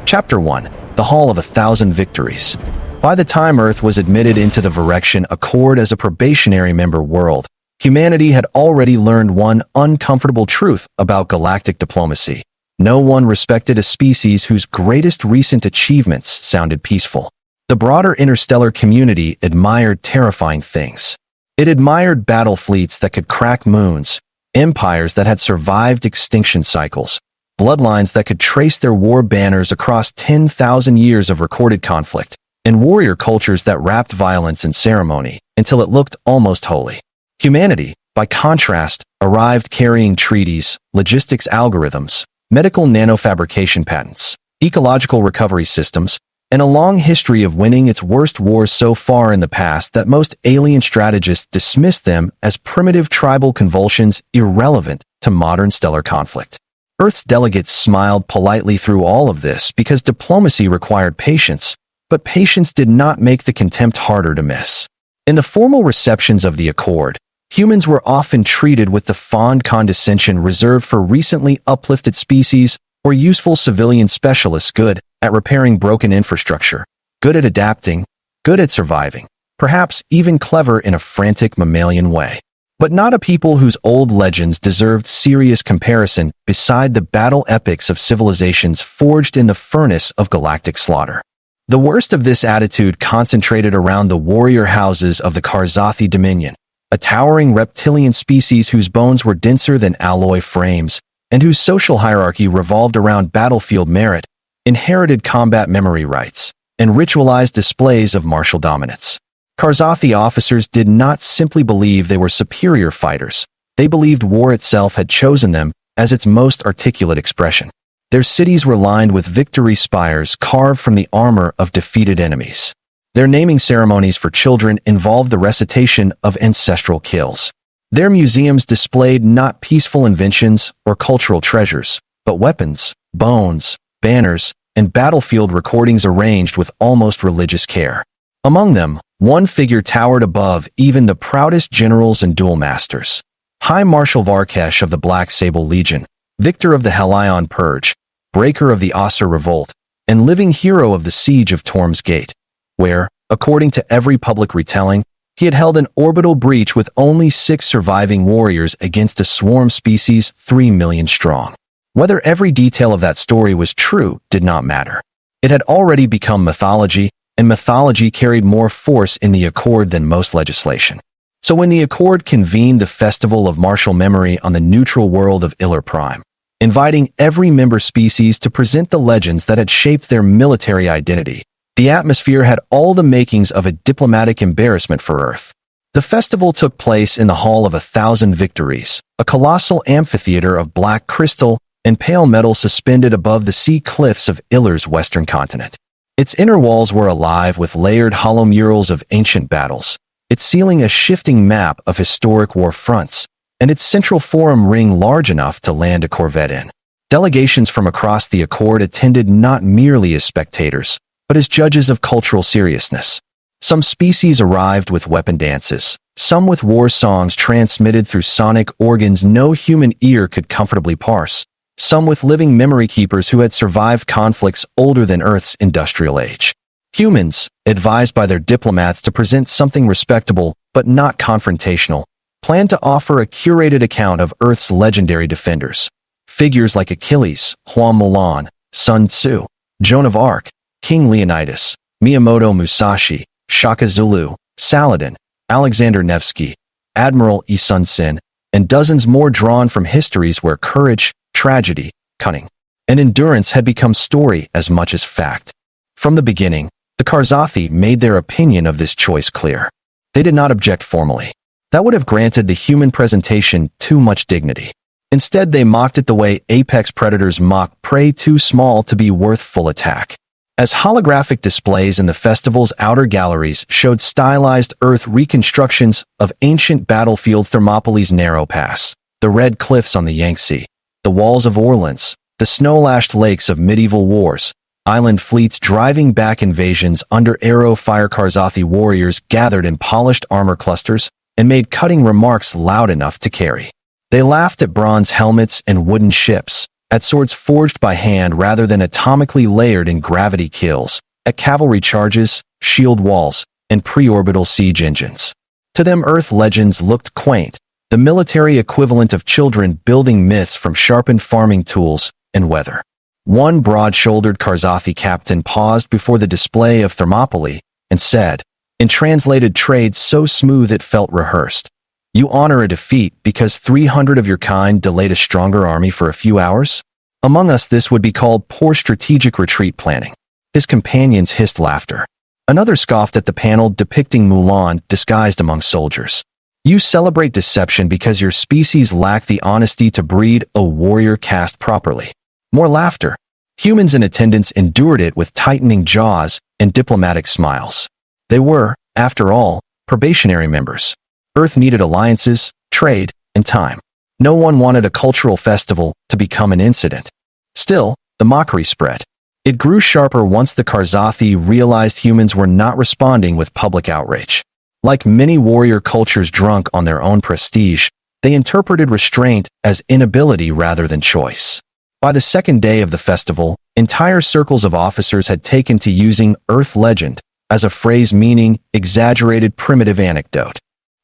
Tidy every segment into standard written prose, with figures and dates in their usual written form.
Chapter 1. The Hall of 1,000 Victories. By the time Earth was admitted into the Varexian Accord as a probationary member world, humanity had already learned one uncomfortable truth about galactic diplomacy. No one respected a species whose greatest recent achievements sounded peaceful. The broader interstellar community admired terrifying things. It admired battle fleets that could crack moons, empires that had survived extinction cycles, bloodlines that could trace their war banners across 10,000 years of recorded conflict, and warrior cultures that wrapped violence in ceremony until it looked almost holy. Humanity, by contrast, arrived carrying treaties, logistics algorithms, medical nanofabrication patents, ecological recovery systems, and a long history of winning its worst wars so far in the past that most alien strategists dismissed them as primitive tribal convulsions irrelevant to modern stellar conflict. Earth's delegates smiled politely through all of this because diplomacy required patience, but patience did not make the contempt harder to miss. In the formal receptions of the Accord, humans were often treated with the fond condescension reserved for recently uplifted species or useful civilian specialists good at repairing broken infrastructure, good at adapting, good at surviving, perhaps even clever in a frantic mammalian way. But not a people whose old legends deserved serious comparison beside the battle epics of civilizations forged in the furnace of galactic slaughter. The worst of this attitude concentrated around the warrior houses of the Karzathi Dominion, a towering reptilian species whose bones were denser than alloy frames, and whose social hierarchy revolved around battlefield merit, inherited combat memory rights, and ritualized displays of martial dominance. Karzathi officers did not simply believe they were superior fighters, they believed war itself had chosen them as its most articulate expression. Their cities were lined with victory spires carved from the armor of defeated enemies. Their naming ceremonies for children involved the recitation of ancestral kills. Their museums displayed not peaceful inventions or cultural treasures, but weapons, bones, banners, and battlefield recordings arranged with almost religious care. Among them, one figure towered above even the proudest generals and duel masters. High Marshal Varkesh of the Black Sable Legion, victor of the Helion Purge, breaker of the Aser Revolt, and living hero of the Siege of Torm's Gate, where, according to every public retelling, he had held an orbital breach with only 6 surviving warriors against a swarm species 3 million strong. Whether every detail of that story was true did not matter. It had already become mythology, and mythology carried more force in the Accord than most legislation. So when the Accord convened the Festival of Martial Memory on the neutral world of Iller Prime, inviting every member species to present the legends that had shaped their military identity, the atmosphere had all the makings of a diplomatic embarrassment for Earth. The festival took place in the Hall of 1,000 Victories, a colossal amphitheater of black crystal and pale metal suspended above the sea cliffs of Iller's western continent. Its inner walls were alive with layered hollow murals of ancient battles, its ceiling a shifting map of historic war fronts, and its central forum ring large enough to land a corvette in. Delegations from across the Accord attended not merely as spectators, but as judges of cultural seriousness. Some species arrived with weapon dances, some with war songs transmitted through sonic organs no human ear could comfortably parse, some with living memory keepers who had survived conflicts older than Earth's industrial age. Humans, advised by their diplomats to present something respectable but not confrontational, planned to offer a curated account of Earth's legendary defenders. Figures like Achilles, Hua Mulan, Sun Tzu, Joan of Arc, King Leonidas, Miyamoto Musashi, Shaka Zulu, Saladin, Alexander Nevsky, Admiral Yi Sun Sin, and dozens more drawn from histories where courage, tragedy, cunning, and endurance had become story as much as fact. From the beginning, the Karzathi made their opinion of this choice clear. They did not object formally. That would have granted the human presentation too much dignity. Instead, they mocked it the way apex predators mock prey too small to be worth full attack. As holographic displays in the festival's outer galleries showed stylized Earth reconstructions of ancient battlefields, Thermopylae's narrow pass, the red cliffs on the Yangtze, the walls of Orleans, the snow-lashed lakes of medieval wars, island fleets driving back invasions under arrow fire, Karzathi warriors gathered in polished armor clusters and made cutting remarks loud enough to carry. They laughed at bronze helmets and wooden ships, at swords forged by hand rather than atomically layered in gravity kills, at cavalry charges, shield walls, and pre-orbital siege engines. To them, Earth legends looked quaint, the military equivalent of children building myths from sharpened farming tools and weather. One broad-shouldered Karzathi captain paused before the display of Thermopylae and said, in translated trades so smooth it felt rehearsed, "You honor a defeat because 300 of your kind delayed a stronger army for a few hours? Among us this would be called poor strategic retreat planning." His companions hissed laughter. Another scoffed at the panel depicting Mulan disguised among soldiers. "You celebrate deception because your species lack the honesty to breed a warrior caste properly." More laughter. Humans in attendance endured it with tightening jaws and diplomatic smiles. They were, after all, probationary members. Earth needed alliances, trade, and time. No one wanted a cultural festival to become an incident. Still, the mockery spread. It grew sharper once the Karzathi realized humans were not responding with public outrage. Like many warrior cultures drunk on their own prestige, they interpreted restraint as inability rather than choice. By the second day of the festival, entire circles of officers had taken to using Earth legend as a phrase meaning exaggerated primitive anecdote.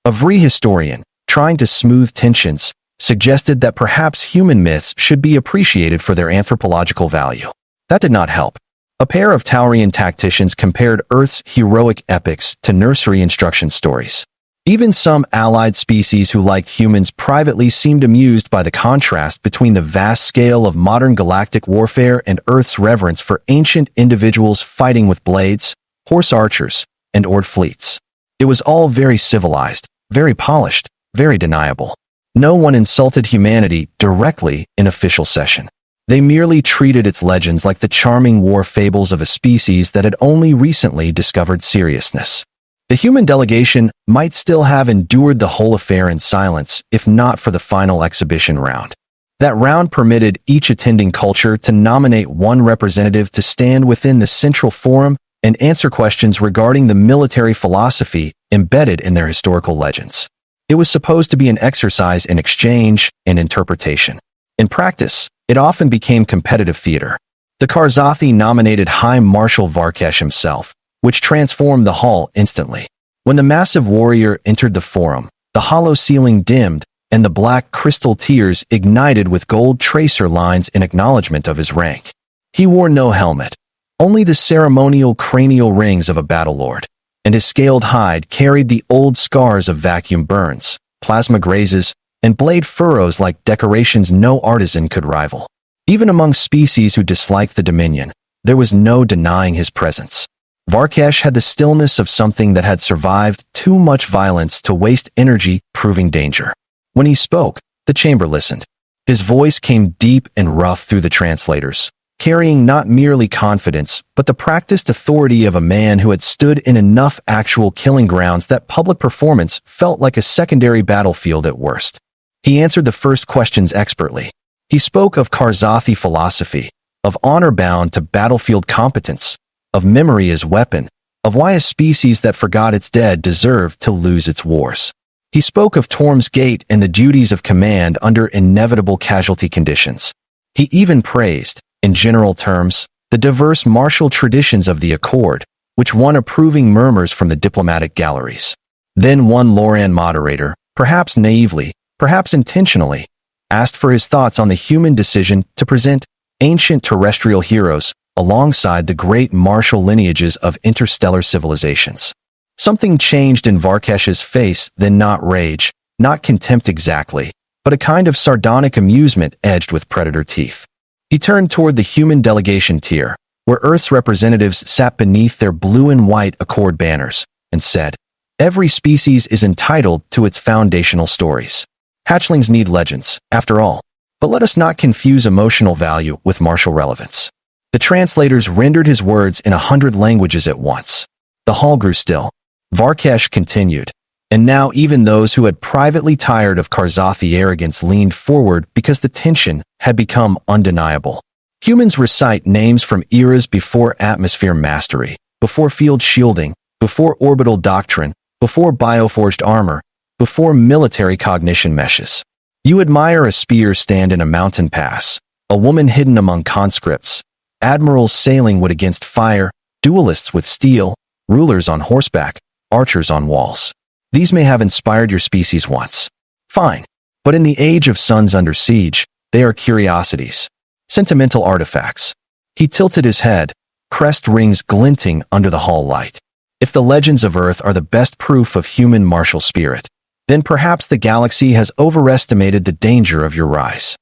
A Vri historian, trying to smooth tensions, suggested that perhaps human myths should be appreciated for their anthropological value. That did not help. A pair of Taurian tacticians compared Earth's heroic epics to nursery instruction stories. Even some allied species who liked humans privately seemed amused by the contrast between the vast scale of modern galactic warfare and Earth's reverence for ancient individuals fighting with blades, horse archers, and oared fleets. It was all very civilized, very polished, very deniable. No one insulted humanity directly in official session. They merely treated its legends like the charming war fables of a species that had only recently discovered seriousness. The human delegation might still have endured the whole affair in silence if not for the final exhibition round. That round permitted each attending culture to nominate one representative to stand within the central forum and answer questions regarding the military philosophy embedded in their historical legends. It was supposed to be an exercise in exchange and interpretation. In practice, it often became competitive theater. The Karzathi nominated High Marshal Varkesh himself, which transformed the hall instantly. When the massive warrior entered the forum, the hollow ceiling dimmed, and the black crystal tears ignited with gold tracer lines in acknowledgement of his rank. He wore no helmet, only the ceremonial cranial rings of a battlelord, and his scaled hide carried the old scars of vacuum burns, plasma grazes, and blade furrows like decorations no artisan could rival. Even among species who disliked the Dominion, there was no denying his presence. Varkesh had the stillness of something that had survived too much violence to waste energy proving danger. When he spoke, the chamber listened. His voice came deep and rough through the translators, carrying not merely confidence, but the practiced authority of a man who had stood in enough actual killing grounds that public performance felt like a secondary battlefield at worst. He answered the first questions expertly. He spoke of Karzathi philosophy, of honor bound to battlefield competence, of memory as weapon, of why a species that forgot its dead deserved to lose its wars. He spoke of Torm's Gate and the duties of command under inevitable casualty conditions. He even praised, in general terms, the diverse martial traditions of the Accord, which won approving murmurs from the diplomatic galleries. Then one Loran moderator, perhaps naively, perhaps intentionally, asked for his thoughts on the human decision to present ancient terrestrial heroes alongside the great martial lineages of interstellar civilizations. Something changed in Varkesh's face, then not rage, not contempt exactly, but a kind of sardonic amusement edged with predator teeth. He turned toward the human delegation tier, where Earth's representatives sat beneath their blue and white Accord banners, and said, "Every species is entitled to its foundational stories. Hatchlings need legends, after all, but let us not confuse emotional value with martial relevance." The translators rendered his words in 100 languages at once. The hall grew still. Varkesh continued, and now even those who had privately tired of Karzathi arrogance leaned forward because the tension had become undeniable. Humans recite names from eras before atmosphere mastery, before field shielding, before orbital doctrine, before bioforged armor, before military cognition meshes. You admire a spear stand in a mountain pass, a woman hidden among conscripts, admirals sailing wood against fire, duelists with steel, rulers on horseback, archers on walls. These may have inspired your species once. Fine. But in the age of suns under siege, they are curiosities. Sentimental artifacts. He tilted his head, crest rings glinting under the hall light. If the legends of Earth are the best proof of human martial spirit, then perhaps the galaxy has overestimated the danger of your rise.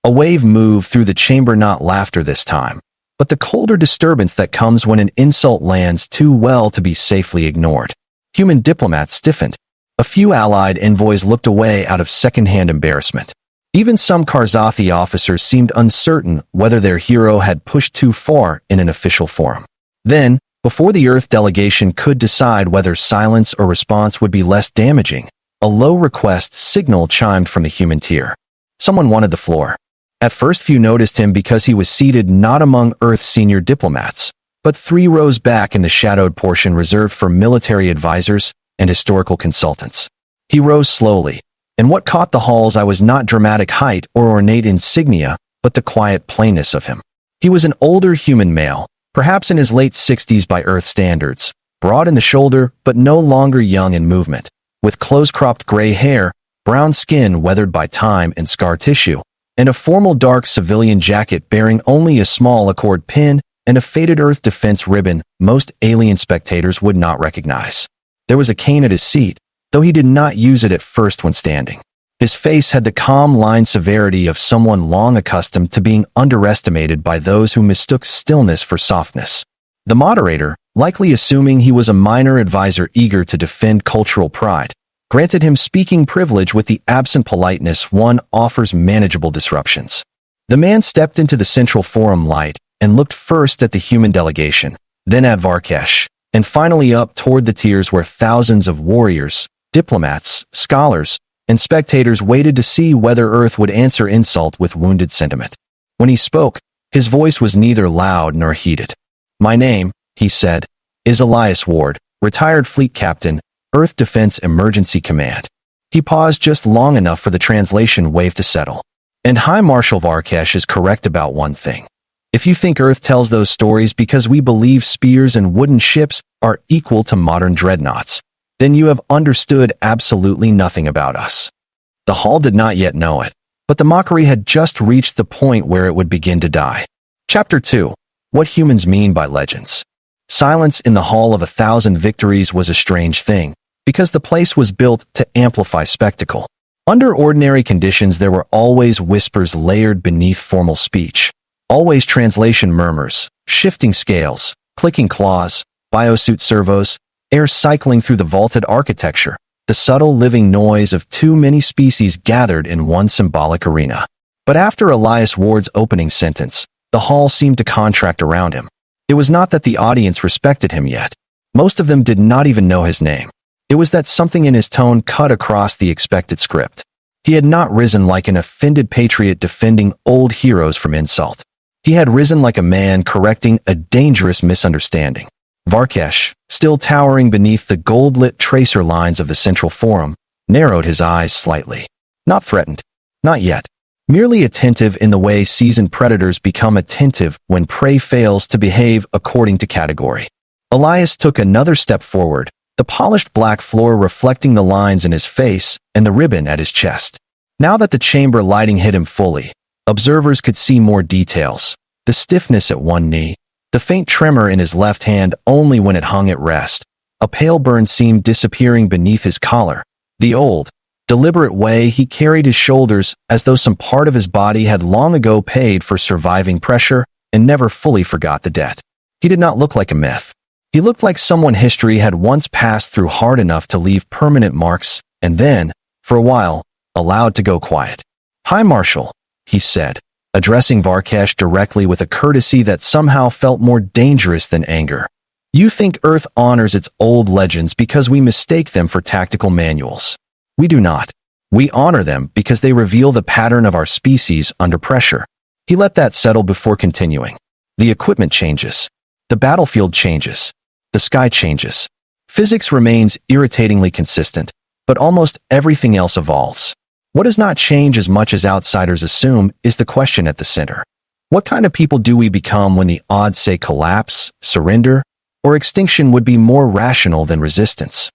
A wave moved through the chamber, not laughter this time, but the colder disturbance that comes when an insult lands too well to be safely ignored. Human diplomats stiffened. A few allied envoys looked away out of second-hand embarrassment. Even some Karzathi officers seemed uncertain whether their hero had pushed too far in an official forum. Then, before the Earth delegation could decide whether silence or response would be less damaging, a low request signal chimed from the human tier. Someone wanted the floor. At first few noticed him because he was seated not among Earth's senior diplomats, but 3 rows back in the shadowed portion reserved for military advisors and historical consultants. He rose slowly, and what caught the hall's eye was not dramatic height or ornate insignia, but the quiet plainness of him. He was an older human male, perhaps in his late 60s by Earth standards, broad in the shoulder but no longer young in movement, with close-cropped gray hair, brown skin weathered by time and scar tissue, and a formal dark civilian jacket bearing only a small accord pin and a faded Earth defense ribbon most alien spectators would not recognize. There was a cane at his seat, though he did not use it at first when standing. His face had the calm line severity of someone long accustomed to being underestimated by those who mistook stillness for softness. The moderator, likely assuming he was a minor advisor eager to defend cultural pride, granted him speaking privilege with the absent politeness one offers manageable disruptions. The man stepped into the central forum light and looked first at the human delegation, then at Varkesh, and finally up toward the tiers where thousands of warriors, diplomats, scholars, and spectators waited to see whether Earth would answer insult with wounded sentiment. When he spoke, his voice was neither loud nor heated. "My name," he said, "is Elias Ward, retired fleet captain, Earth Defense Emergency Command." He paused just long enough for the translation wave to settle. "And High Marshal Varkesh is correct about one thing. If you think Earth tells those stories because we believe spears and wooden ships are equal to modern dreadnoughts, then you have understood absolutely nothing about us." The hall did not yet know it, but the mockery had just reached the point where it would begin to die. Chapter 2. What Humans Mean by Legends. Silence in the Hall of 1,000 Victories was a strange thing, because the place was built to amplify spectacle. Under ordinary conditions there were always whispers layered beneath formal speech, always translation murmurs, shifting scales, clicking claws, biosuit servos, air cycling through the vaulted architecture, the subtle living noise of too many species gathered in one symbolic arena. But after Elias Ward's opening sentence, the hall seemed to contract around him. It was not that the audience respected him yet. Most of them did not even know his name. It was that something in his tone cut across the expected script. He had not risen like an offended patriot defending old heroes from insult. He had risen like a man correcting a dangerous misunderstanding. Varkesh, still towering beneath the gold-lit tracer lines of the central forum, narrowed his eyes slightly. Not threatened. Not yet. Merely attentive in the way seasoned predators become attentive when prey fails to behave according to category. Elias took another step forward, the polished black floor reflecting the lines in his face and the ribbon at his chest. Now that the chamber lighting hit him fully, observers could see more details. The stiffness at one knee, the faint tremor in his left hand only when it hung at rest, a pale burn seam disappearing beneath his collar, the old, deliberate way he carried his shoulders as though some part of his body had long ago paid for surviving pressure and never fully forgot the debt. He did not look like a myth. He looked like someone history had once passed through hard enough to leave permanent marks, and then, for a while, allowed to go quiet. "High Marshal," he said, addressing Varkesh directly with a courtesy that somehow felt more dangerous than anger. "You think Earth honors its old legends because we mistake them for tactical manuals. We do not. We honor them because they reveal the pattern of our species under pressure." He let that settle before continuing. "The equipment changes. The battlefield changes. The sky changes. Physics remains irritatingly consistent, but almost everything else evolves. What does not change as much as outsiders assume is the question at the center. What kind of people do we become when the odds say collapse, surrender, or extinction would be more rational than resistance?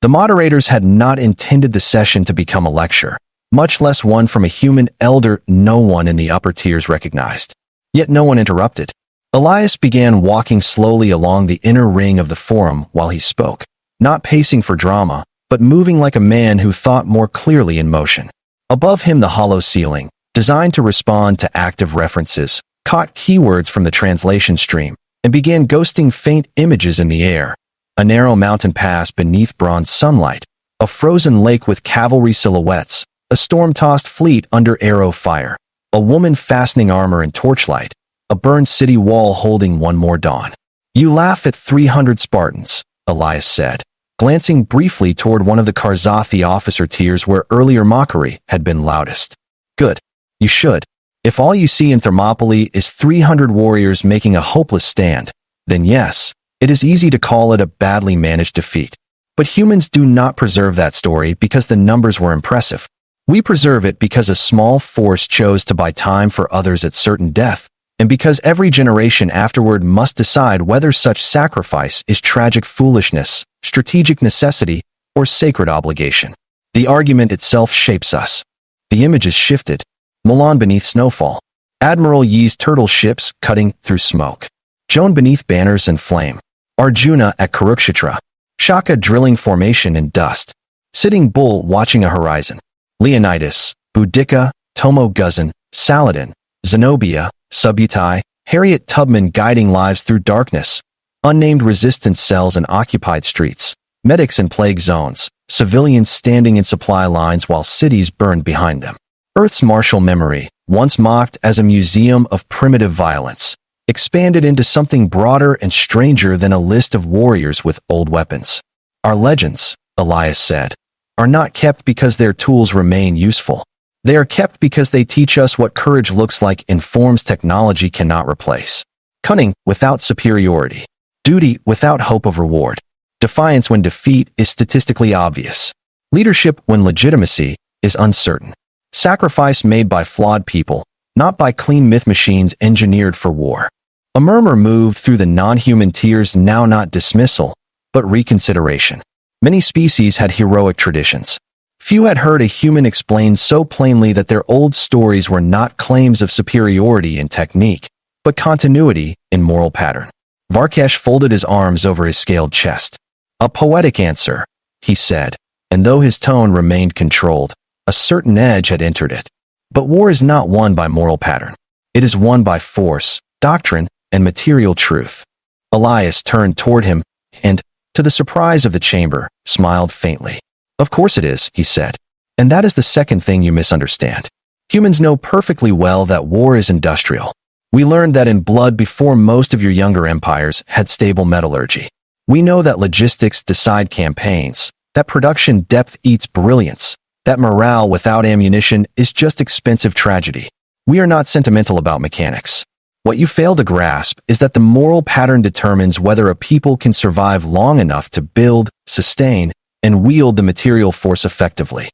The moderators had not intended the session to become a lecture, much less one from a human elder no one in the upper tiers recognized. Yet no one interrupted. Elias began walking slowly along the inner ring of the forum while he spoke, not pacing for drama, but moving like a man who thought more clearly in motion. Above him, the hollow ceiling, designed to respond to active references, caught keywords from the translation stream and began ghosting faint images in the air. A narrow mountain pass beneath bronze sunlight, a frozen lake with cavalry silhouettes, a storm-tossed fleet under arrow fire, a woman fastening armor in torchlight, a burned city wall holding one more dawn. You laugh at 300 Spartans, Elias said, glancing briefly toward one of the Karzathi officer tiers where earlier mockery had been loudest. Good. You should. If all you see in Thermopylae is 300 warriors making a hopeless stand, then yes, it is easy to call it a badly managed defeat. But humans do not preserve that story because the numbers were impressive. We preserve it because a small force chose to buy time for others at certain death, and because every generation afterward must decide whether such sacrifice is tragic foolishness, strategic necessity, or sacred obligation. The argument itself shapes us. The images shifted. Milan beneath snowfall. Admiral Yi's turtle ships cutting through smoke. Joan beneath banners and flame. Arjuna at Kurukshetra. Shaka drilling formation in dust. Sitting Bull watching a horizon. Leonidas, Boudica, Tomo Guzan, Saladin, Zenobia, Subutai, Harriet Tubman guiding lives through darkness. Unnamed resistance cells in occupied streets. Medics in plague zones. Civilians standing in supply lines while cities burned behind them. Earth's martial memory, once mocked as a museum of primitive violence, expanded into something broader and stranger than a list of warriors with old weapons. Our legends, Elias said, are not kept because their tools remain useful. They are kept because they teach us what courage looks like in forms technology cannot replace. Cunning without superiority. Duty without hope of reward. Defiance when defeat is statistically obvious. Leadership when legitimacy is uncertain. Sacrifice made by flawed people, not by clean myth machines engineered for war. A murmur moved through the non-human tiers, now not dismissal, but reconsideration. Many species had heroic traditions. Few had heard a human explain so plainly that their old stories were not claims of superiority in technique, but continuity in moral pattern. Varkesh folded his arms over his scaled chest. A poetic answer, he said, and though his tone remained controlled, a certain edge had entered it. But war is not won by moral pattern. It is won by force, doctrine, and material truth. Elias turned toward him and, to the surprise of the chamber, smiled faintly. Of course it is, he said. And that is the second thing you misunderstand. Humans know perfectly well that war is industrial. We learned that in blood before most of your younger empires had stable metallurgy. We know that logistics decide campaigns, that production depth eats brilliance, that morale without ammunition is just expensive tragedy. We are not sentimental about mechanics. What you fail to grasp is that the moral pattern determines whether a people can survive long enough to build, sustain, and wield the material force effectively.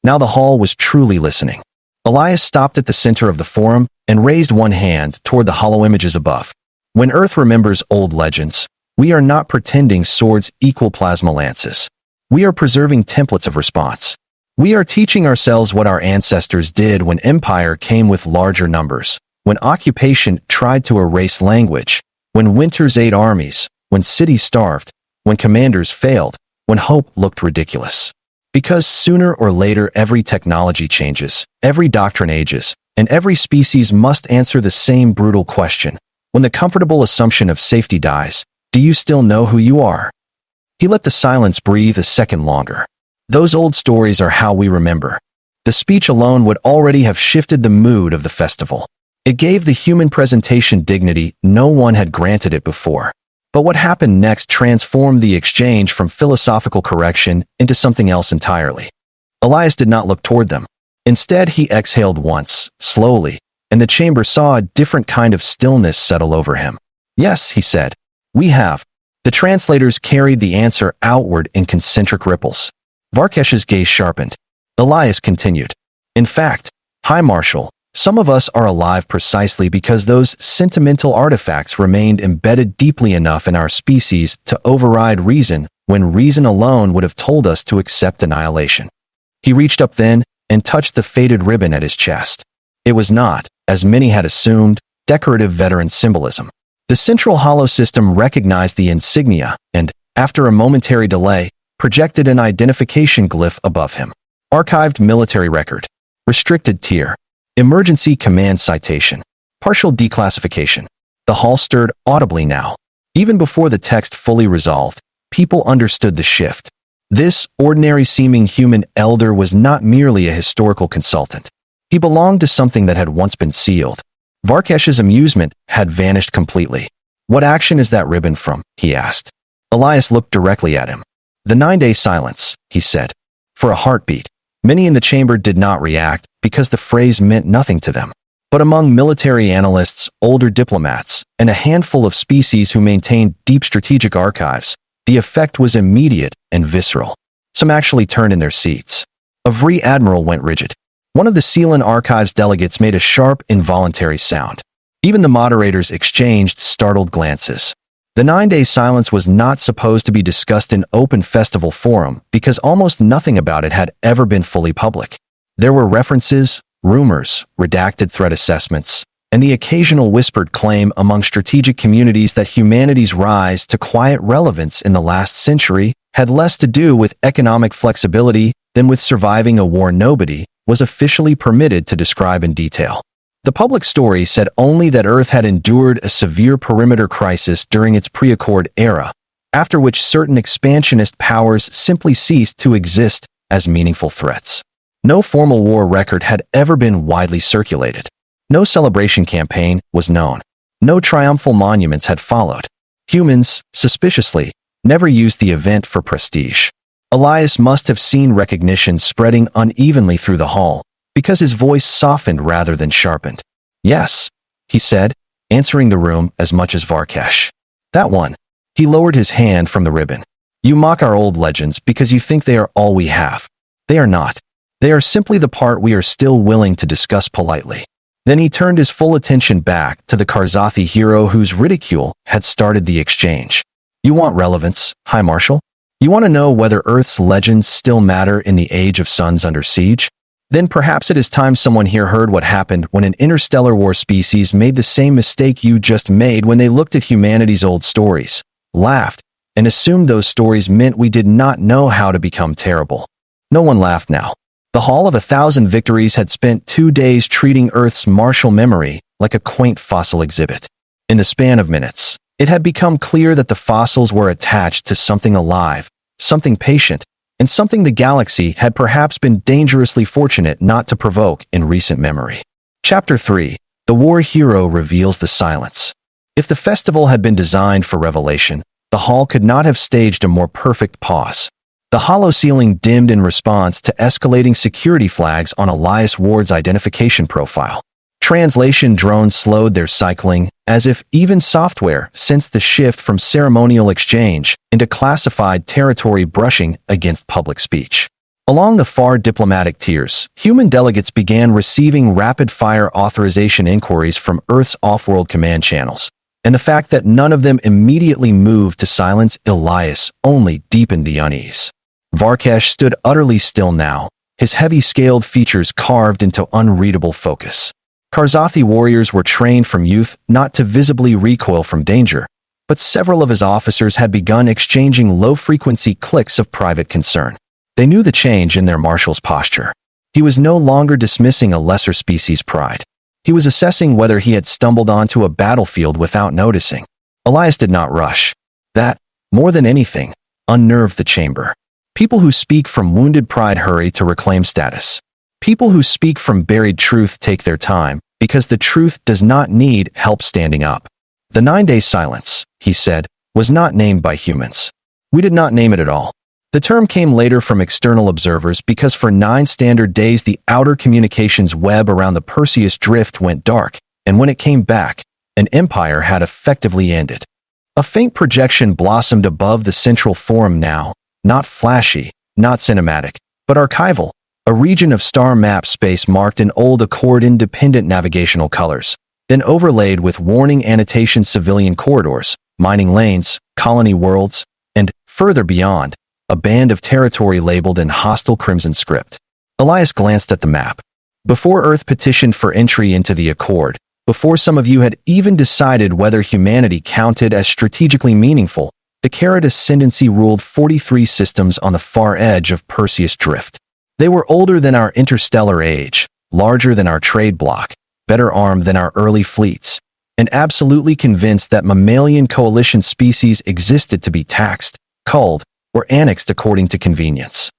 Now the hall was truly listening. Elias stopped at the center of the forum and raised one hand toward the hollow images above. When Earth remembers old legends, we are not pretending swords equal plasma lances. We are preserving templates of response. We are teaching ourselves what our ancestors did when empire came with larger numbers, when occupation tried to erase language, when winters ate armies, when cities starved, when commanders failed, when hope looked ridiculous. Because sooner or later every technology changes, every doctrine ages, and every species must answer the same brutal question. When the comfortable assumption of safety dies, do you still know who you are? He let the silence breathe a second longer. Those old stories are how we remember. The speech alone would already have shifted the mood of the festival. It gave the human presentation dignity no one had granted it before. But what happened next transformed the exchange from philosophical correction into something else entirely. Elias did not look toward them. Instead, he exhaled once, slowly, and the chamber saw a different kind of stillness settle over him. Yes, he said. We have. The translators carried the answer outward in concentric ripples. Varkesh's gaze sharpened. Elias continued. In fact, High Marshal, Some of us are alive precisely because those sentimental artifacts remained embedded deeply enough in our species to override reason when reason alone would have told us to accept annihilation. He reached up then and touched the faded ribbon at his chest. It was not, as many had assumed, decorative veteran symbolism. The central hollow system recognized the insignia and, after a momentary delay, projected an identification glyph above him. Archived military record. Restricted tier. Emergency command citation. Partial declassification. The hall stirred audibly now. Even before the text fully resolved, people understood the shift. This ordinary-seeming human elder was not merely a historical consultant. He belonged to something that had once been sealed. Varkesh's amusement had vanished completely. "What action is that ribbon from?" he asked. Elias looked directly at him. "The 9-day silence," he said. For a heartbeat. Many in the chamber did not react because the phrase meant nothing to them. But among military analysts, older diplomats, and a handful of species who maintained deep strategic archives, the effect was immediate and visceral. Some actually turned in their seats. A VRI admiral went rigid. One of the Sealan Archives delegates made a sharp, involuntary sound. Even the moderators exchanged startled glances. The 9-day silence was not supposed to be discussed in open festival forum because almost nothing about it had ever been fully public. There were references, rumors, redacted threat assessments, and the occasional whispered claim among strategic communities that humanity's rise to quiet relevance in the last century had less to do with economic flexibility than with surviving a war nobody was officially permitted to describe in detail. The public story said only that Earth had endured a severe perimeter crisis during its pre-Accord era, after which certain expansionist powers simply ceased to exist as meaningful threats. No formal war record had ever been widely circulated. No celebration campaign was known. No triumphal monuments had followed. Humans, suspiciously, never used the event for prestige. Elias must have seen recognition spreading unevenly through the hall, because his voice softened rather than sharpened. "Yes," he said, answering the room as much as Varkesh. "That one." He lowered his hand from the ribbon. "You mock our old legends because you think they are all we have. They are not. They are simply the part we are still willing to discuss politely." Then he turned his full attention back to the Karzathi hero whose ridicule had started the exchange. "You want relevance, High Marshal? You want to know whether Earth's legends still matter in the age of suns under siege? Then perhaps it is time someone here heard what happened when an interstellar war species made the same mistake you just made when they looked at humanity's old stories, laughed, and assumed those stories meant we did not know how to become terrible." No one laughed now. The Hall of 1,000 Victories had spent 2 days treating Earth's martial memory like a quaint fossil exhibit. In the span of minutes, it had become clear that the fossils were attached to something alive, something patient, and something the galaxy had perhaps been dangerously fortunate not to provoke in recent memory. Chapter 3. The War Hero Reveals the Silence. If the festival had been designed for revelation, the hall could not have staged a more perfect pause. The hollow ceiling dimmed in response to escalating security flags on Elias Ward's identification profile. Translation drones slowed their cycling, as if even software sensed the shift from ceremonial exchange into classified territory brushing against public speech. Along the far diplomatic tiers, human delegates began receiving rapid-fire authorization inquiries from Earth's off-world command channels, and the fact that none of them immediately moved to silence Elias only deepened the unease. Varkesh stood utterly still now, his heavy-scaled features carved into unreadable focus. Karzathi warriors were trained from youth not to visibly recoil from danger, but several of his officers had begun exchanging low-frequency clicks of private concern. They knew the change in their marshal's posture. He was no longer dismissing a lesser species' pride. He was assessing whether he had stumbled onto a battlefield without noticing. Elias did not rush. That, more than anything, unnerved the chamber. People who speak from wounded pride hurry to reclaim status. People who speak from buried truth take their time, because the truth does not need help standing up. The 9-day silence, he said, was not named by humans. We did not name it at all. The term came later from external observers because for 9 standard days the outer communications web around the Perseus Drift went dark, and when it came back, an empire had effectively ended. A faint projection blossomed above the central forum now, not flashy, not cinematic, but archival, A region of star map space marked in old Accord-independent navigational colors, then overlaid with warning annotation civilian corridors, mining lanes, colony worlds, and, further beyond, a band of territory labeled in hostile crimson script. Elias glanced at the map. Before Earth petitioned for entry into the Accord, before some of you had even decided whether humanity counted as strategically meaningful, the Carrot Ascendancy ruled 43 systems on the far edge of Perseus Drift. They were older than our interstellar age, larger than our trade bloc, better armed than our early fleets, and absolutely convinced that mammalian coalition species existed to be taxed, culled, or annexed according to convenience.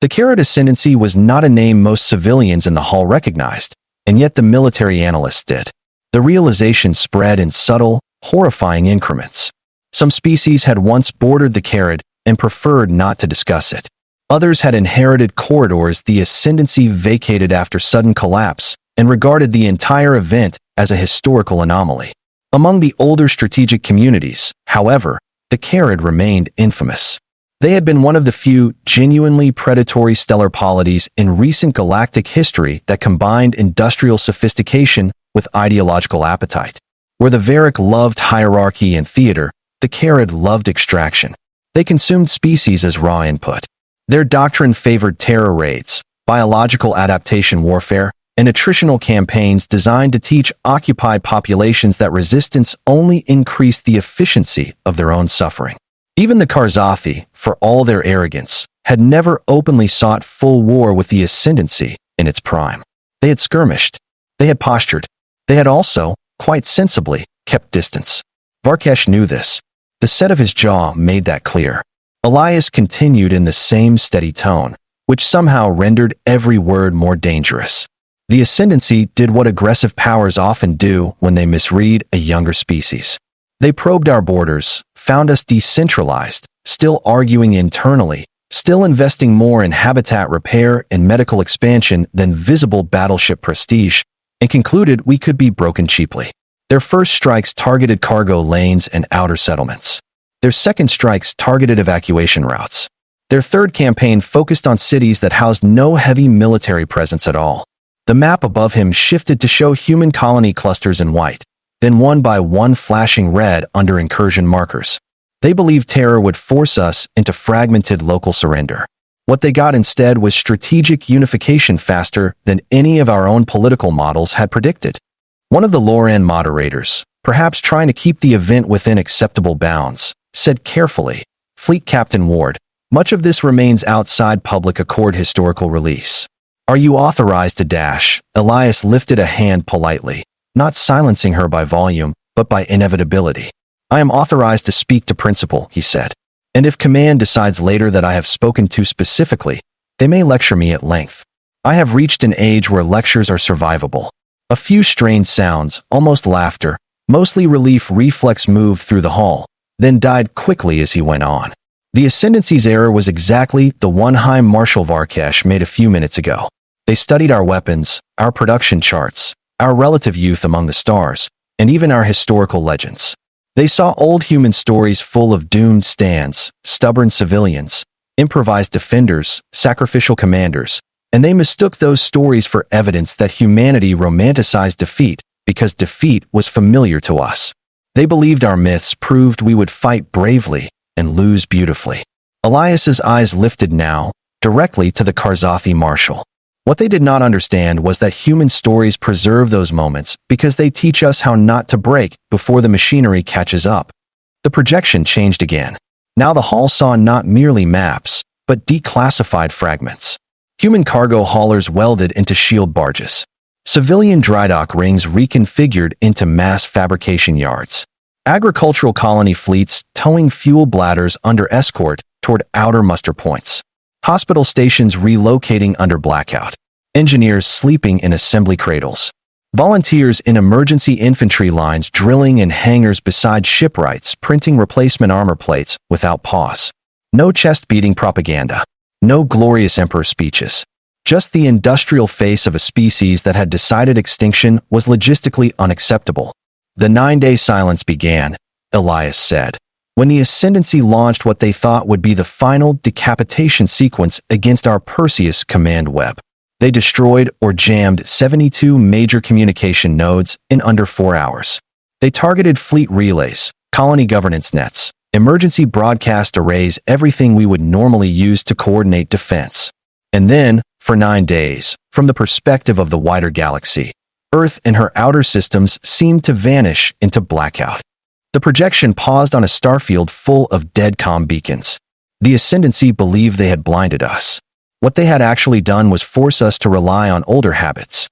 The Carrot Ascendancy was not a name most civilians in the hall recognized, and yet the military analysts did. The realization spread in subtle, horrifying increments. Some species had once bordered the Carrot and preferred not to discuss it. Others had inherited corridors the Ascendancy vacated after sudden collapse and regarded the entire event as a historical anomaly. Among the older strategic communities, however, the Carrot remained infamous. They had been one of the few genuinely predatory stellar polities in recent galactic history that combined industrial sophistication with ideological appetite. Where the Varric loved hierarchy and theater, the Carrot loved extraction. They consumed species as raw input. Their doctrine favored terror raids, biological adaptation warfare, and attritional campaigns designed to teach occupied populations that resistance only increased the efficiency of their own suffering. Even the Karzathi, for all their arrogance, had never openly sought full war with the Ascendancy in its prime. They had skirmished. They had postured. They had also, quite sensibly, kept distance. Varkesh knew this. The set of his jaw made that clear. Elias continued in the same steady tone, which somehow rendered every word more dangerous. The Ascendancy did what aggressive powers often do when they misread a younger species. They probed our borders, found us decentralized, still arguing internally, still investing more in habitat repair and medical expansion than visible battleship prestige, and concluded we could be broken cheaply. Their first strikes targeted cargo lanes and outer settlements. Their second strikes targeted evacuation routes. Their third campaign focused on cities that housed no heavy military presence at all. The map above him shifted to show human colony clusters in white, then one by one flashing red under incursion markers. They believed terror would force us into fragmented local surrender. What they got instead was strategic unification faster than any of our own political models had predicted. One of the Loran moderators, perhaps trying to keep the event within acceptable bounds, said carefully, "Fleet Captain Ward, much of this remains outside public accord historical release. Are you authorized to dash?" Elias lifted a hand politely, not silencing her by volume, but by inevitability. "I am authorized to speak to principal," he said. "And if command decides later that I have spoken too specifically, they may lecture me at length. I have reached an age where lectures are survivable." A few strained sounds, almost laughter, mostly relief reflex moved through the hall, then died quickly as he went on. The Ascendancy's error was exactly the one High Marshal Varkesh made a few minutes ago. They studied our weapons, our production charts, our relative youth among the stars, and even our historical legends. They saw old human stories full of doomed stands, stubborn civilians, improvised defenders, sacrificial commanders, and they mistook those stories for evidence that humanity romanticized defeat because defeat was familiar to us. They believed our myths proved we would fight bravely and lose beautifully. Elias's eyes lifted now, directly to the Karzathi marshal. What they did not understand was that human stories preserve those moments because they teach us how not to break before the machinery catches up. The projection changed again. Now the hall saw not merely maps, but declassified fragments. Human cargo haulers welded into shield barges. Civilian drydock rings reconfigured into mass fabrication yards. Agricultural colony fleets towing fuel bladders under escort toward outer muster points. Hospital stations relocating under blackout. Engineers sleeping in assembly cradles. Volunteers in emergency infantry lines drilling in hangars beside shipwrights printing replacement armor plates without pause. No chest-beating propaganda. No glorious emperor speeches. Just the industrial face of a species that had decided extinction was logistically unacceptable. The 9-day silence began, Elias said, when the Ascendancy launched what they thought would be the final decapitation sequence against our Perseus command web. They destroyed or jammed 72 major communication nodes in under 4 hours. They targeted fleet relays, colony governance nets, emergency broadcast arrays, everything we would normally use to coordinate defense. And then, for 9 days, from the perspective of the wider galaxy, Earth and her outer systems seemed to vanish into blackout. The projection paused on a starfield full of dead comm beacons. The Ascendancy believed they had blinded us. What they had actually done was force us to rely on older habits.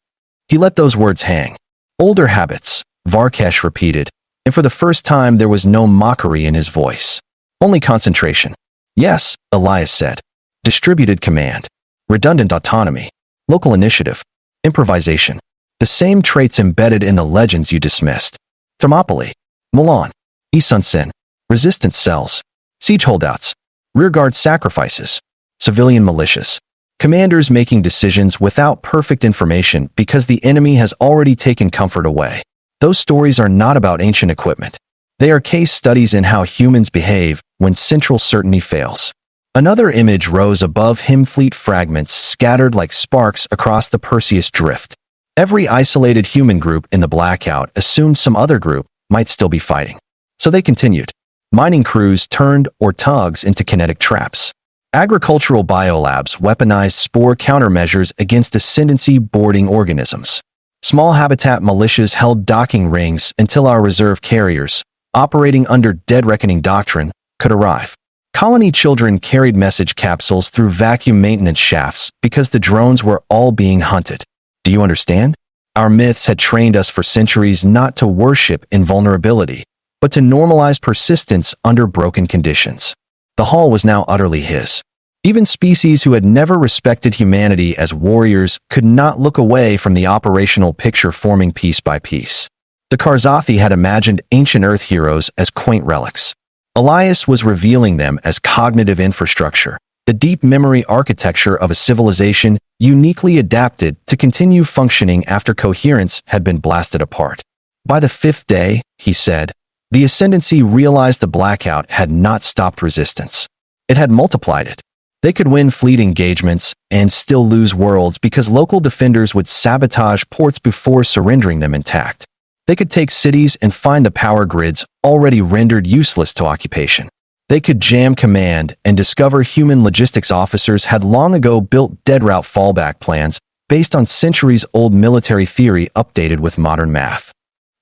He let those words hang. Older habits, Varkesh repeated, and for the first time there was no mockery in his voice. Only concentration. Yes, Elias said. Distributed command. Redundant autonomy. Local initiative. Improvisation. The same traits embedded in the legends you dismissed. Thermopylae. Milan. Isunsin. Resistance cells. Siege holdouts. Rearguard sacrifices. Civilian militias. Commanders making decisions without perfect information because the enemy has already taken comfort away. Those stories are not about ancient equipment. They are case studies in how humans behave when central certainty fails. Another image rose above him, fleet fragments scattered like sparks across the Perseus drift. Every isolated human group in the blackout assumed some other group might still be fighting. So they continued. Mining crews turned or tugs into kinetic traps. Agricultural biolabs weaponized spore countermeasures against ascendancy boarding organisms. Small habitat militias held docking rings until our reserve carriers, operating under Dead Reckoning doctrine, could arrive. Colony children carried message capsules through vacuum maintenance shafts because the drones were all being hunted. Do you understand? Our myths had trained us for centuries not to worship invulnerability, but to normalize persistence under broken conditions. The hall was now utterly his. Even species who had never respected humanity as warriors could not look away from the operational picture forming piece by piece. The Karzathi had imagined ancient Earth heroes as quaint relics. Elias was revealing them as cognitive infrastructure, the deep memory architecture of a civilization uniquely adapted to continue functioning after coherence had been blasted apart. By the 5th day, he said, the Ascendancy realized the blackout had not stopped resistance. It had multiplied it. They could win fleet engagements and still lose worlds because local defenders would sabotage ports before surrendering them intact. They could take cities and find the power grids already rendered useless to occupation. They could jam command and discover human logistics officers had long ago built dead route fallback plans based on centuries-old military theory updated with modern math.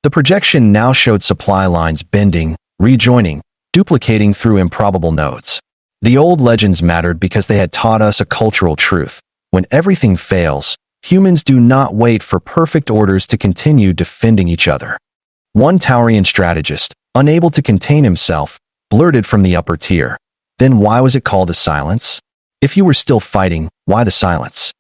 The projection now showed supply lines bending, rejoining, duplicating through improbable nodes. The old legends mattered because they had taught us a cultural truth. When everything fails, humans do not wait for perfect orders to continue defending each other. One Taurian strategist, unable to contain himself, blurted from the upper tier. Then why was it called a silence? If you were still fighting, why the silence?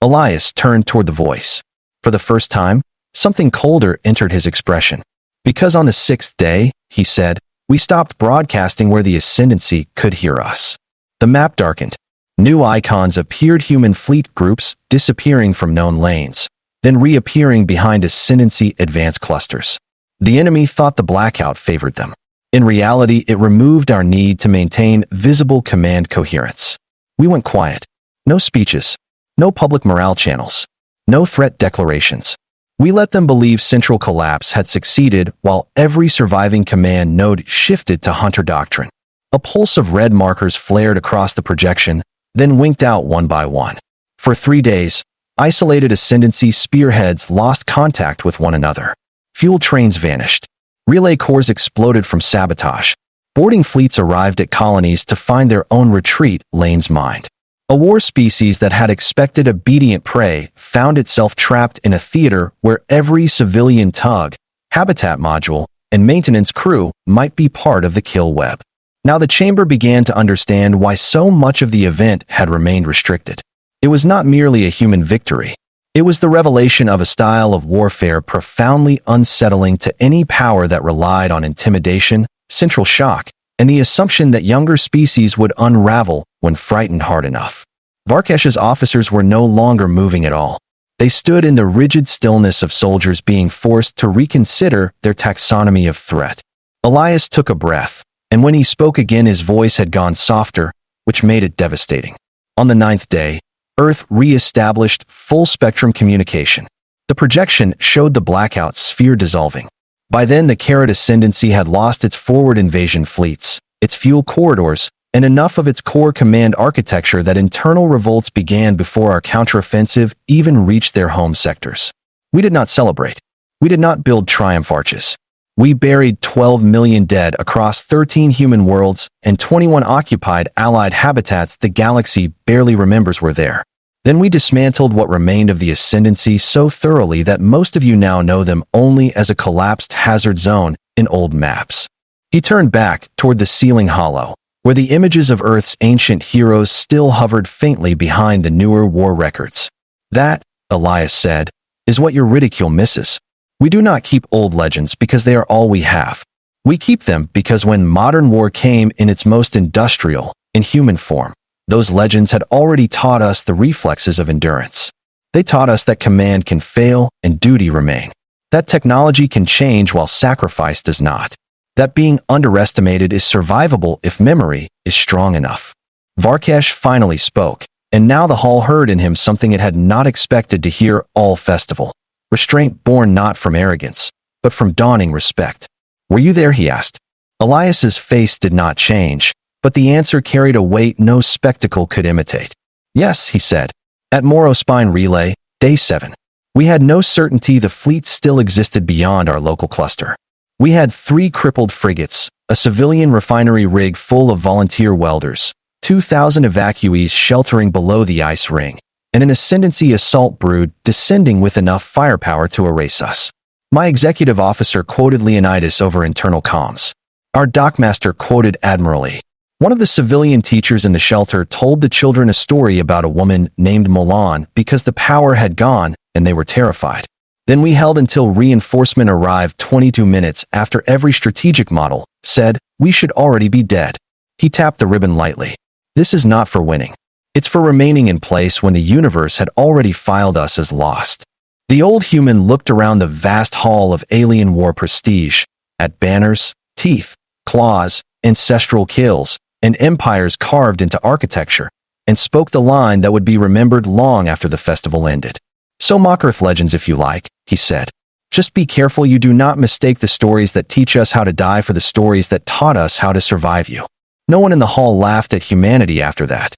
Elias turned toward the voice. For the first time, something colder entered his expression. Because on the 6th day, he said, we stopped broadcasting where the Ascendancy could hear us. The map darkened. New icons appeared, human fleet groups disappearing from known lanes, then reappearing behind Ascendancy advanced clusters. The enemy thought the blackout favored them. In reality, it removed our need to maintain visible command coherence. We went quiet. No speeches. No public morale channels. No threat declarations. We let them believe central collapse had succeeded while every surviving command node shifted to Hunter doctrine. A pulse of red markers flared across the projection, then winked out one by one. For 3 days, isolated Ascendancy spearheads lost contact with one another. Fuel trains vanished. Relay cores exploded from sabotage. Boarding fleets arrived at colonies to find their own retreat lanes mined. A war species that had expected obedient prey found itself trapped in a theater where every civilian tug, habitat module, and maintenance crew might be part of the kill web. Now the chamber began to understand why so much of the event had remained restricted. It was not merely a human victory. It was the revelation of a style of warfare profoundly unsettling to any power that relied on intimidation, central shock, and the assumption that younger species would unravel when frightened hard enough. Varkesh's officers were no longer moving at all. They stood in the rigid stillness of soldiers being forced to reconsider their taxonomy of threat. Elias took a breath, and when he spoke again his voice had gone softer, which made it devastating. On the 9th day, Earth re-established full-spectrum communication. The projection showed the blackout sphere dissolving. By then, the Carrot Ascendancy had lost its forward invasion fleets, its fuel corridors, and enough of its core command architecture that internal revolts began before our counteroffensive even reached their home sectors. We did not celebrate. We did not build triumph arches. We buried 12 million dead across 13 human worlds and 21 occupied allied habitats the galaxy barely remembers were there. Then we dismantled what remained of the Ascendancy so thoroughly that most of you now know them only as a collapsed hazard zone in old maps. He turned back toward the ceiling hollow, where the images of Earth's ancient heroes still hovered faintly behind the newer war records. That, Elias said, is what your Ridicule misses. We do not keep old legends because they are all we have. We keep them because when modern war came in its most industrial, inhuman form, those legends had already taught us the reflexes of endurance. They taught us that command can fail and duty remain. That technology can change while sacrifice does not. That being underestimated is survivable if memory is strong enough. Varkash finally spoke, and now the hall heard in him something it had not expected to hear all festival. Restraint born not from arrogance, but from dawning respect. Were you there? He asked. Elias's face did not change, but the answer carried a weight no spectacle could imitate. Yes, he said. At Morospine Relay, Day 7. We had no certainty the fleet still existed beyond our local cluster. We had 3 crippled frigates, a civilian refinery rig full of volunteer welders, 2,000 evacuees sheltering below the ice ring, and an Ascendancy assault brood descending with enough firepower to erase us. My executive officer quoted Leonidas over internal comms. Our dockmaster quoted admirally. One of the civilian teachers in the shelter told the children a story about a woman named Milan because the power had gone and they were terrified. Then we held until reinforcement arrived 22 minutes after every strategic model said we should already be dead. He tapped the ribbon lightly. This is not for winning. It's for remaining in place when the universe had already filed us as lost. The old human looked around the vast hall of alien war prestige, at banners, teeth, claws, ancestral kills, and empires carved into architecture, and spoke the line that would be remembered long after the festival ended. So mock Earth legends if you like, he said. Just be careful you do not mistake the stories that teach us how to die for the stories that taught us how to survive you. No one in the hall laughed at humanity after that.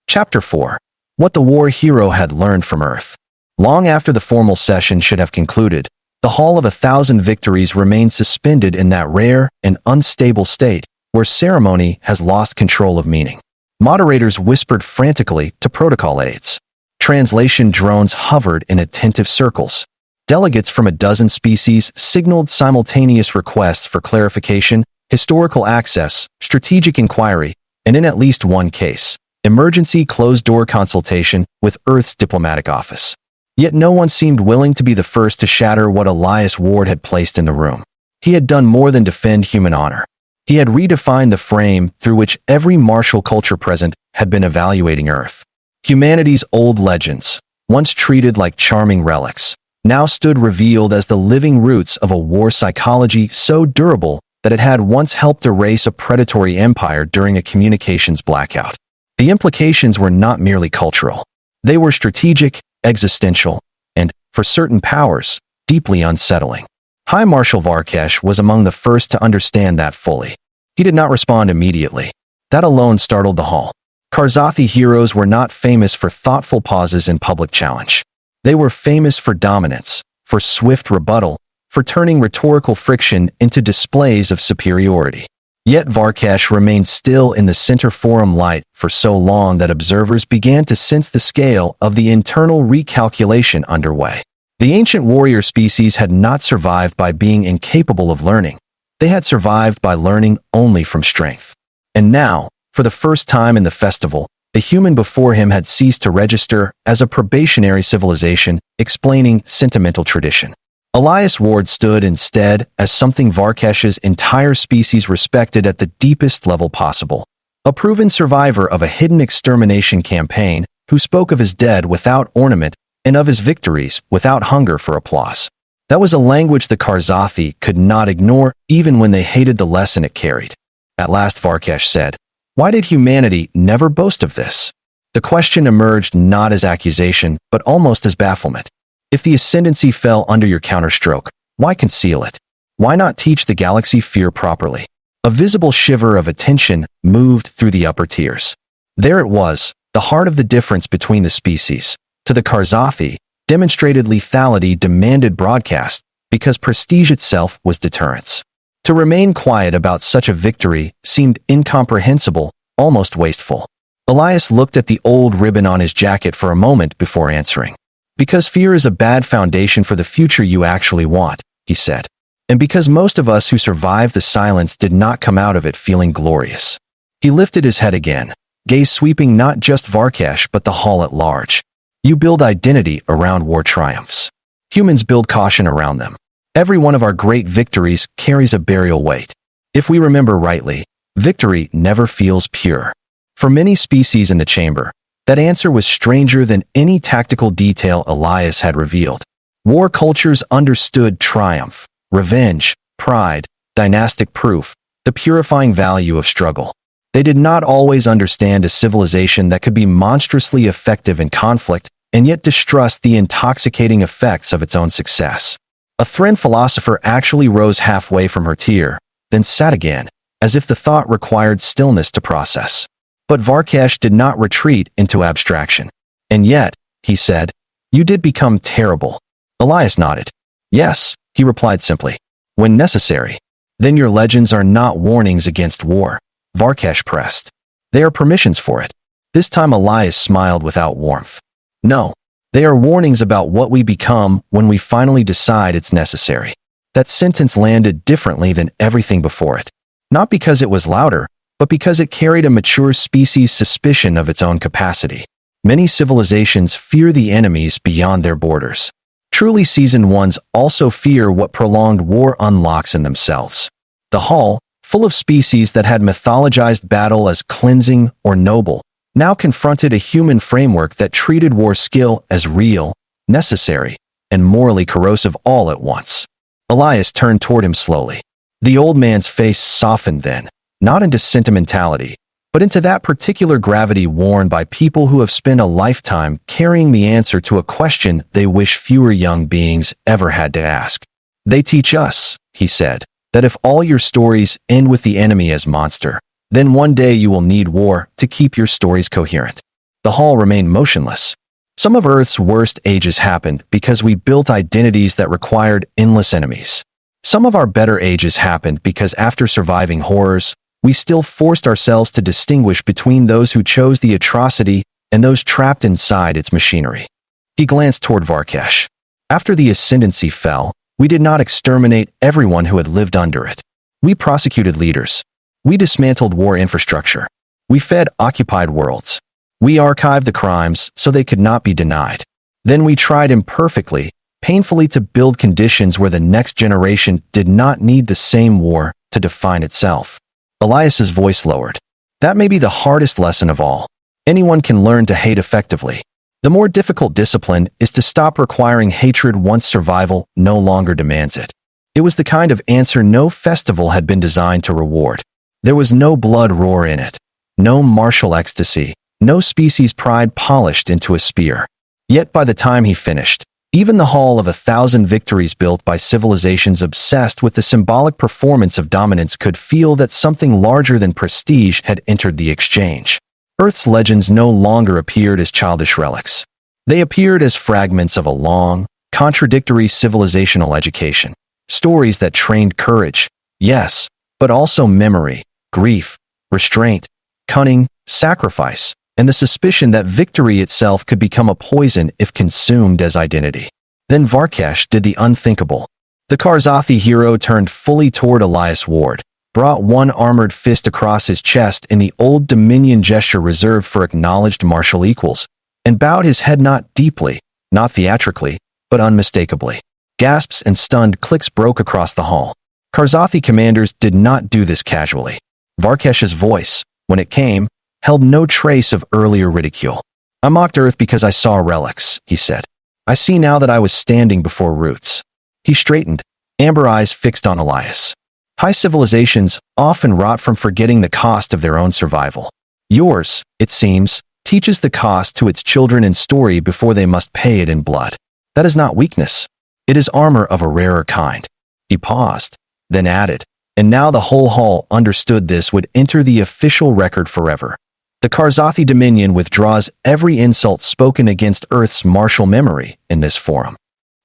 Chapter 4. What the war hero had learned from Earth. Long after the formal session should have concluded, the Hall of 1,000 Victories remained suspended in that rare and unstable state where ceremony has lost control of meaning. Moderators whispered frantically to protocol aides. Translation drones hovered in attentive circles. Delegates from a dozen species signaled simultaneous requests for clarification, historical access, strategic inquiry, and in at least one case, emergency closed-door consultation with Earth's diplomatic office. Yet no one seemed willing to be the first to shatter what Elias Ward had placed in the room. He had done more than defend human honor. He had redefined the frame through which every martial culture present had been evaluating Earth. Humanity's old legends, once treated like charming relics, now stood revealed as the living roots of a war psychology so durable that it had once helped erase a predatory empire during a communications blackout. The implications were not merely cultural. They were strategic, existential, and, for certain powers, deeply unsettling. High Marshal Varkash was among the first to understand that fully. He did not respond immediately. That alone startled the hall. Karzathi heroes were not famous for thoughtful pauses in public challenge. They were famous for dominance, for swift rebuttal, for turning rhetorical friction into displays of superiority. Yet Varkash remained still in the center forum light for so long that observers began to sense the scale of the internal recalculation underway. The ancient warrior species had not survived by being incapable of learning. They had survived by learning only from strength. And now, for the first time in the festival, the human before him had ceased to register as a probationary civilization, explaining sentimental tradition. Elias Ward stood instead as something Varkash's entire species respected at the deepest level possible. A proven survivor of a hidden extermination campaign who spoke of his dead without ornament and of his victories without hunger for applause. That was a language the Karzathi could not ignore even when they hated the lesson it carried. At last Varkash said, "Why did humanity never boast of this?" The question emerged not as accusation, but almost as bafflement. If the ascendancy fell under your counterstroke, why conceal it? Why not teach the galaxy fear properly? A visible shiver of attention moved through the upper tiers. There it was, the heart of the difference between the species. To the Karzathi, demonstrated lethality demanded broadcast, because prestige itself was deterrence. To remain quiet about such a victory seemed incomprehensible, almost wasteful. Elias looked at the old ribbon on his jacket for a moment before answering. Because fear is a bad foundation for the future you actually want, he said. And because most of us who survived the silence did not come out of it feeling glorious. He lifted his head again, gaze sweeping not just Varkash but the hall at large. You build identity around war triumphs. Humans build caution around them. Every one of our great victories carries a burial weight. If we remember rightly, victory never feels pure. For many species in the chamber, that answer was stranger than any tactical detail Elias had revealed. War cultures understood triumph, revenge, pride, dynastic proof, the purifying value of struggle. They did not always understand a civilization that could be monstrously effective in conflict and yet distrust the intoxicating effects of its own success. A Thrin philosopher actually rose halfway from her tier, then sat again, as if the thought required stillness to process. But Varkash did not retreat into abstraction. And yet, he said, you did become terrible. Elias nodded. Yes, he replied simply. When necessary. Then your legends are not warnings against war. Varkash pressed. They are permissions for it. This time Elias smiled without warmth. No. They are warnings about what we become when we finally decide it's necessary. That sentence landed differently than everything before it. Not because it was louder, but because it carried a mature species' suspicion of its own capacity. Many civilizations fear the enemies beyond their borders. Truly seasoned ones also fear what prolonged war unlocks in themselves. The hall, full of species that had mythologized battle as cleansing or noble, now confronted a human framework that treated war skill as real, necessary, and morally corrosive all at once. Elias turned toward him slowly. The old man's face softened then, not into sentimentality, but into that particular gravity worn by people who have spent a lifetime carrying the answer to a question they wish fewer young beings ever had to ask. They teach us, he said, that if all your stories end with the enemy as monster, then one day you will need war to keep your stories coherent. The hall remained motionless. Some of Earth's worst ages happened because we built identities that required endless enemies. Some of our better ages happened because after surviving horrors, we still forced ourselves to distinguish between those who chose the atrocity and those trapped inside its machinery. He glanced toward Varkash. After the ascendancy fell, we did not exterminate everyone who had lived under it. We prosecuted leaders. We dismantled war infrastructure. We fed occupied worlds. We archived the crimes so they could not be denied. Then we tried imperfectly, painfully to build conditions where the next generation did not need the same war to define itself. Elias's voice lowered. That may be the hardest lesson of all. Anyone can learn to hate effectively. The more difficult discipline is to stop requiring hatred once survival no longer demands it. It was the kind of answer no festival had been designed to reward. There was no blood roar in it, no martial ecstasy, no species pride polished into a spear. Yet by the time he finished, even the hall of 1,000 victories built by civilizations obsessed with the symbolic performance of dominance could feel that something larger than prestige had entered the exchange. Earth's legends no longer appeared as childish relics. They appeared as fragments of a long, contradictory civilizational education. Stories that trained courage, yes, but also memory, grief, restraint, cunning, sacrifice, and the suspicion that victory itself could become a poison if consumed as identity. Then Varkash did the unthinkable. The Karzathi hero turned fully toward Elias Ward, brought one armored fist across his chest in the old Dominion gesture reserved for acknowledged martial equals, and bowed his head not deeply, not theatrically, but unmistakably. Gasps and stunned clicks broke across the hall. Karzathi commanders did not do this casually. Varkash's voice, when it came, held no trace of earlier ridicule. I mocked Earth because I saw relics, he said. I see now that I was standing before roots. He straightened, amber eyes fixed on Elias. High civilizations often rot from forgetting the cost of their own survival. Yours, it seems, teaches the cost to its children in story before they must pay it in blood. That is not weakness. It is armor of a rarer kind. He paused, then added, and now the whole hall understood this would enter the official record forever. The Karzathi Dominion withdraws every insult spoken against Earth's martial memory in this forum.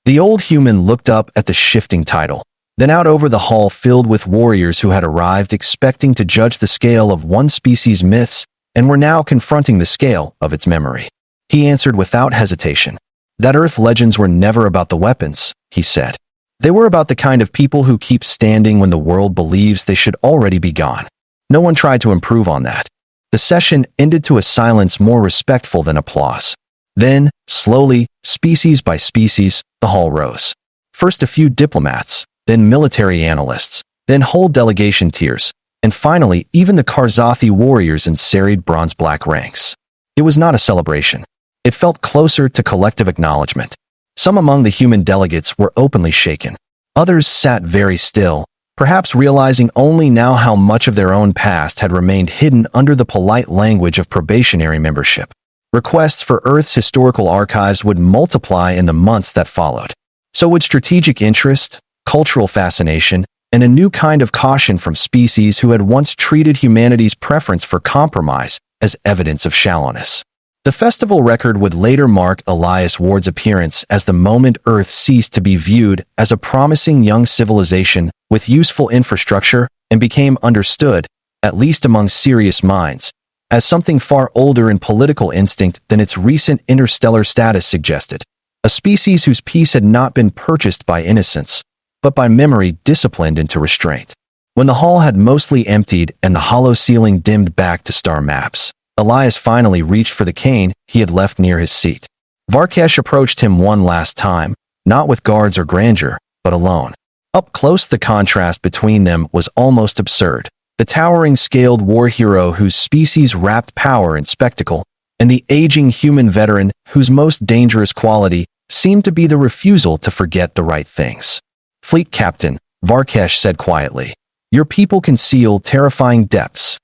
The old human looked up at the shifting title, then out over the hall filled with warriors who had arrived expecting to judge the scale of one species' myths and were now confronting the scale of its memory. He answered without hesitation. That Earth legends were never about the weapons, he said. They were about the kind of people who keep standing when the world believes they should already be gone. No one tried to improve on that. The session ended to a silence more respectful than applause. Then, slowly, species by species, the hall rose. First a few diplomats, then military analysts, then whole delegation tiers, and finally even the Karzathi warriors in serried bronze-black ranks. It was not a celebration. It felt closer to collective acknowledgement. Some among the human delegates were openly shaken. Others sat very still, perhaps realizing only now how much of their own past had remained hidden under the polite language of probationary membership. Requests for Earth's historical archives would multiply in the months that followed. So would strategic interest, cultural fascination, and a new kind of caution from species who had once treated humanity's preference for compromise as evidence of shallowness. The festival record would later mark Elias Ward's appearance as the moment Earth ceased to be viewed as a promising young civilization with useful infrastructure and became understood, at least among serious minds, as something far older in political instinct than its recent interstellar status suggested. A species whose peace had not been purchased by innocence, but by memory disciplined into restraint. When the hall had mostly emptied and the hollow ceiling dimmed back to star maps, Elias finally reached for the cane he had left near his seat. Varkesh approached him one last time, not with guards or grandeur, but alone. Up close the contrast between them was almost absurd. The towering scaled war hero whose species wrapped power in spectacle, and the aging human veteran whose most dangerous quality seemed to be the refusal to forget the right things. Fleet Captain, Varkesh said quietly, your people conceal terrifying depths.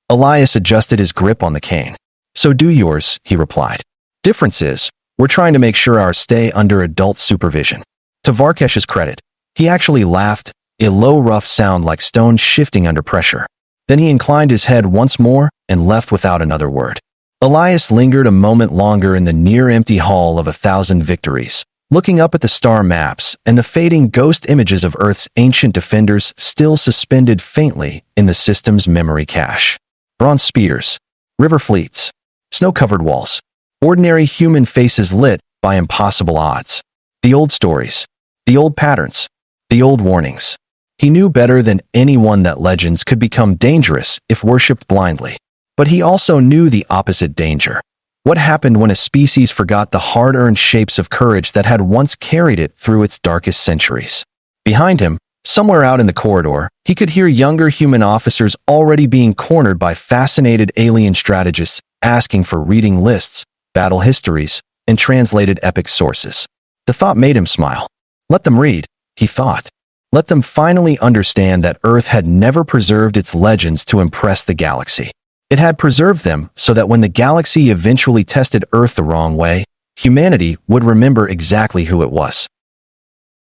Elias adjusted his grip on the cane. So do yours, he replied. Difference is, we're trying to make sure our stay under adult supervision. To Varkesh's credit, he actually laughed, a low rough sound like stones shifting under pressure. Then he inclined his head once more and left without another word. Elias lingered a moment longer in the near-empty hall of 1,000 victories, looking up at the star maps and the fading ghost images of Earth's ancient defenders still suspended faintly in the system's memory cache. Bronze spears, river fleets, snow-covered walls, ordinary human faces lit by impossible odds. The old stories, the old patterns, the old warnings. He knew better than anyone that legends could become dangerous if worshipped blindly. But he also knew the opposite danger. What happened when a species forgot the hard-earned shapes of courage that had once carried it through its darkest centuries? Behind him, somewhere out in the corridor, he could hear younger human officers already being cornered by fascinated alien strategists asking for reading lists, battle histories, and translated epic sources. The thought made him smile. Let them read, he thought. Let them finally understand that Earth had never preserved its legends to impress the galaxy. It had preserved them so that when the galaxy eventually tested Earth the wrong way, humanity would remember exactly who it was.